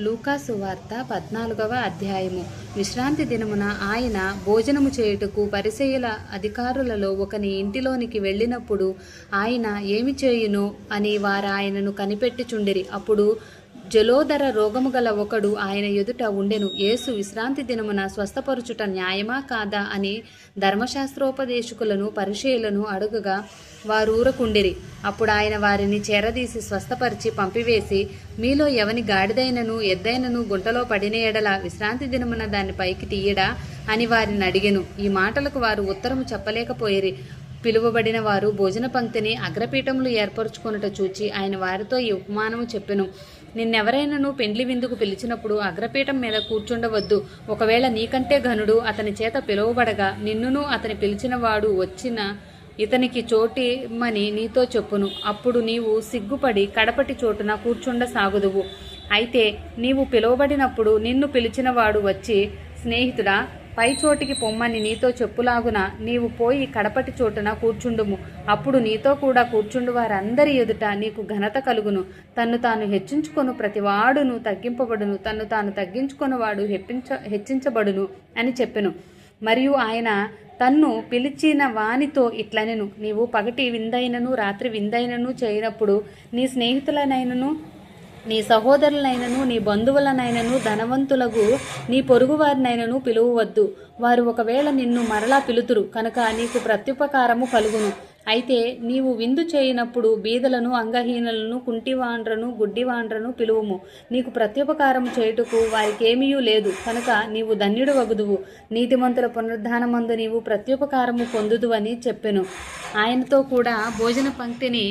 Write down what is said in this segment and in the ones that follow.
లూకా సువార్త 14వ అధ్యాయము. విశ్రాంతి దినమున ఆయన భోజనము చేయుటకు పరిసయ్యుల అధికారులలో ఒకని ఇంటిలోనికి వెళ్ళినప్పుడు ఆయన ఏమి చేయును అని వారాయనను కనిపెట్టుచుండిరి. అప్పుడు జలోదర రోగము గల ఒకడు ఆయన ఎదుట ఉండెను. యేసు విశ్రాంతి దినమున స్వస్థపరుచుట న్యాయమా కాదా అని ధర్మశాస్త్రోపదేశకులను పరిచయులను అడుగగా వారూరకుండిరి. అప్పుడు ఆయన వారిని చేరదీసి స్వస్థపరిచి పంపివేసి, మీలో ఎవని గాడిదైనను ఎద్దైనను గుంటలో పడిన ఎడల విశ్రాంతి దినమున దాన్ని పైకి తీయడా అని వారిని అడిగెను. ఈ మాటలకు వారు ఉత్తరము చెప్పలేకపోయిరి. పిలువబడిన వారు భోజన పంక్తిని అగ్రపీఠములు ఏర్పరచుకొనుట చూచి ఆయన వారితో ఈ ఉపమానము చెప్పెను. నిన్నెవరైనాను పెండ్లి విందుకు పిలిచినప్పుడు అగ్రపీఠం మీద కూర్చుండవద్దు. ఒకవేళ నీకంటే ఘనుడు అతని చేత పిలువబడగా నిన్నును అతని పిలిచిన వాడు వచ్చిన ఇతనికి చోటిమ్మని నీతో చెప్పును. అప్పుడు నీవు సిగ్గుపడి కడపటి చోటున కూర్చుండ సాగుదువు. అయితే నీవు పిలువబడినప్పుడు నిన్ను పిలిచిన వాడు వచ్చి, స్నేహితుడా, పై చోటికి పొమ్మని నీతో చెప్పులాగున నీవు పోయి కడపటి చోటున కూర్చుండుము. అప్పుడు నీతో కూడా కూర్చుండు వారందరి ఎదుట నీకు ఘనత కలుగును. తన్ను తాను హెచ్చించుకొను ప్రతివాడును తగ్గింపబడును, తన్ను తాను తగ్గించుకొను వాడు హెచ్చించబడును అని చెప్పెను. మరియు ఆయన తన్ను పిలిచిన వానితో ఇట్లనెను, నీవు పగటి విందైనను రాత్రి విందైనను చేయనప్పుడు నీ స్నేహితులనైనను నీ సహోదరులైనను నీ బంధువులనైనను ధనవంతులకు నీ పొరుగువారినైనను పిలువవద్దు. వారు ఒకవేళ నిన్ను మరలా పిలుతురు కనుక నీకు ప్రత్యుపకారము కలుగును. అయితే నీవు విందు చేయనప్పుడు బీదలను, అంగహీనులను, కుంటివాండ్రను, గుడ్డివాండ్రను పిలువుము. నీకు ప్రత్యుపకారము చేయుటకు వారికేమీయూ లేదు కనుక నీవు ధన్యుడు వగుదువు. నీతిమంతుల పునరుద్ధానమందు నీవు ప్రత్యుపకారము పొందుదువని చెప్పెను. ఆయనతో కూడా భోజన పంక్తిని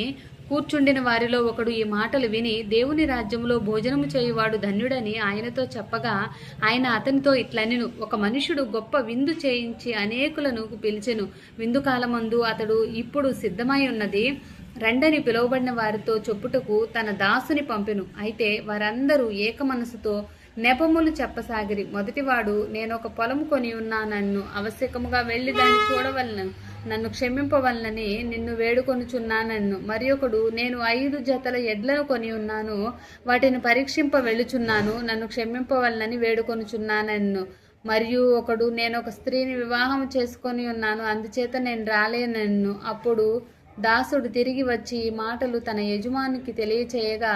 కూర్చుండిన వారిలో ఒకడు ఈ మాటలు విని, దేవుని రాజ్యములో భోజనము చేయువాడు ధన్యుడని ఆయనతో చెప్పగా ఆయన అతనితో ఇట్లనెను, ఒక మనుషుడు గొప్ప విందు చేయించి అనేకులను పిలిచెను. విందు కాలమందు అతడు ఇప్పుడు సిద్ధమై ఉన్నది రండని పిలువబడిన వారితో చెప్పుటకు తన దాసుని పంపెను. అయితే వారందరూ ఏక మనసుతో నెపములు చెప్పసాగిరి. మొదటివాడు, నేను ఒక పొలము కొని ఉన్నానన్ను, ఆవశ్యకముగా వెళ్ళి దాన్ని చూడవలను, నన్ను క్షమింపవలనని నిన్ను వేడుకొనుచున్నానన్ను. మరి ఒకడు, నేను 5 జతల ఎడ్లను కొని ఉన్నాను, వాటిని పరీక్షింప వెళ్ళుచున్నాను, నన్ను క్షమింపవలనని వేడుకొనుచున్నానన్ను. మరియు ఒకడు, నేను ఒక స్త్రీని వివాహం చేసుకొని ఉన్నాను, అందుచేత నేను రాలేనన్ను. అప్పుడు దాసుడు తిరిగి వచ్చి ఈ మాటలు తన యజమానికి తెలియచేయగా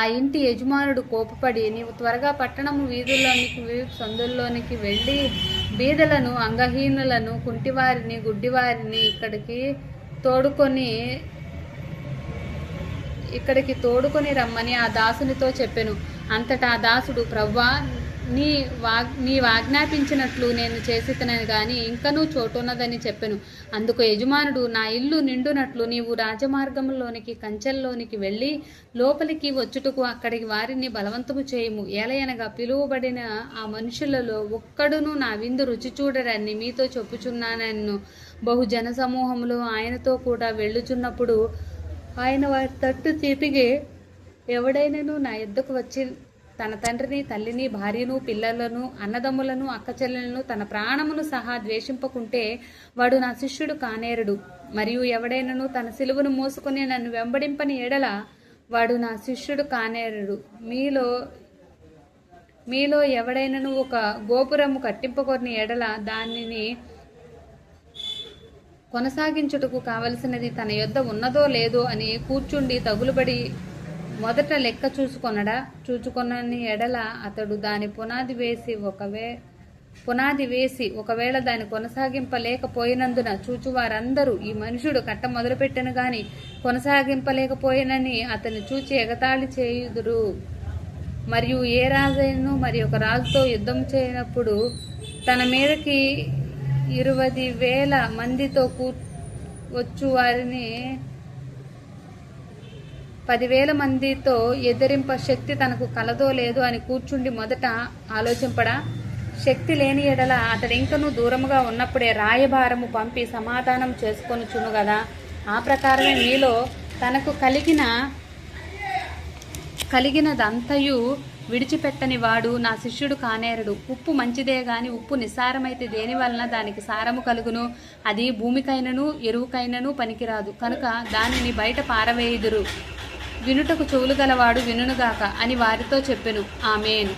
ఆ ఇంటి యజమానుడు కోపపడి, నీవు త్వరగా పట్టణము వీధుల్లోనికి సందుల్లోనికి వెళ్ళి బీదలను, అంగహీనులను, కుంటివారిని, గుడ్డివారిని ఇక్కడికి తోడుకొని రమ్మని ఆ దాసునితో చెప్పెను. అంతటా ఆ దాసుడు, ప్రవ్వా, నీ ఆజ్ఞాపించినట్లు నేను చేసితనని గాని ఇంకనూ చోటున్నదని చెప్పెను. అందుకు యజమానుడు, నా ఇల్లు నిండునట్లు నీవు రాజమార్గంలోనికి కంచెల్లోనికి వెళ్ళి లోపలికి వచ్చుటకు అక్కడికి వారిని బలవంతము చేయము. ఏలయనగా పిలువబడిన ఆ మనుషులలో ఒక్కడును నా విందు రుచి చూడరని మీతో చెప్పుచున్నానన్ను. బహుజన సమూహములు ఆయనతో కూడా వెళ్ళుచున్నప్పుడు ఆయన వారి తట్టు తిరిగి, ఎవడైనను నా యొద్దకు వచ్చి తన తండ్రిని, తల్లిని, భార్యను, పిల్లలను, అన్నదమ్ములను, అక్కచెల్లెలను, తన ప్రాణమును సహా ద్వేషింపకుంటే వాడు నా శిష్యుడు కానేరుడు. మరియు ఎవడైనను తన సిలువను మోసుకొని నన్ను వెంబడింపని ఎడల వాడు నా శిష్యుడు కానేరుడు. మీలో ఎవడైనను ఒక గోపురము కట్టింపకొని ఎడల దానిని కొనసాగించుటకు కావలసినది తన యొద్ద ఉన్నదో లేదో అని కూర్చుండి తగులుబడి మొదట లెక్క చూచుకొనని ఎడల అతడు దాని పునాది వేసి ఒకవేళ దాన్ని కొనసాగింపలేకపోయినందున చూచువారందరూ, ఈ మనుషుడు కట్ట మొదలుపెట్టను గాని కొనసాగింపలేకపోయినని అతన్ని చూచి ఎగతాళి చేయుదురు. మరియు ఏ రాజైనను మరి ఒక రాజుతో యుద్ధం చేయనప్పుడు తన మీదకి 20,000 మందితో వచ్చు వారిని 10,000 మందితో ఎదిరింప శక్తి తనకు కలదో లేదో అని కూర్చుండి మొదట ఆలోచింపడా? శక్తి లేని ఎడల అతడింకనూ దూరముగా ఉన్నప్పుడే రాయబారము పంపి సమాధానం చేసుకొనుచును గదా. ఆ ప్రకారమే మీలో తనకు కలిగినదంతయు విడిచిపెట్టని వాడు నా శిష్యుడు కానేరడు. ఉప్పు మంచిదే గాని ఉప్పు నిస్సారమైతే దేని వలన దానికి సారము కలుగును? అది భూమికైనను ఎరువుకైనను పనికిరాదు. కనుక దానిని బయట పారవేయుదురు. వినుటకు చెవులు గలవాడు వినుగాక అని వారితో చెప్పెను. ఆమేన్.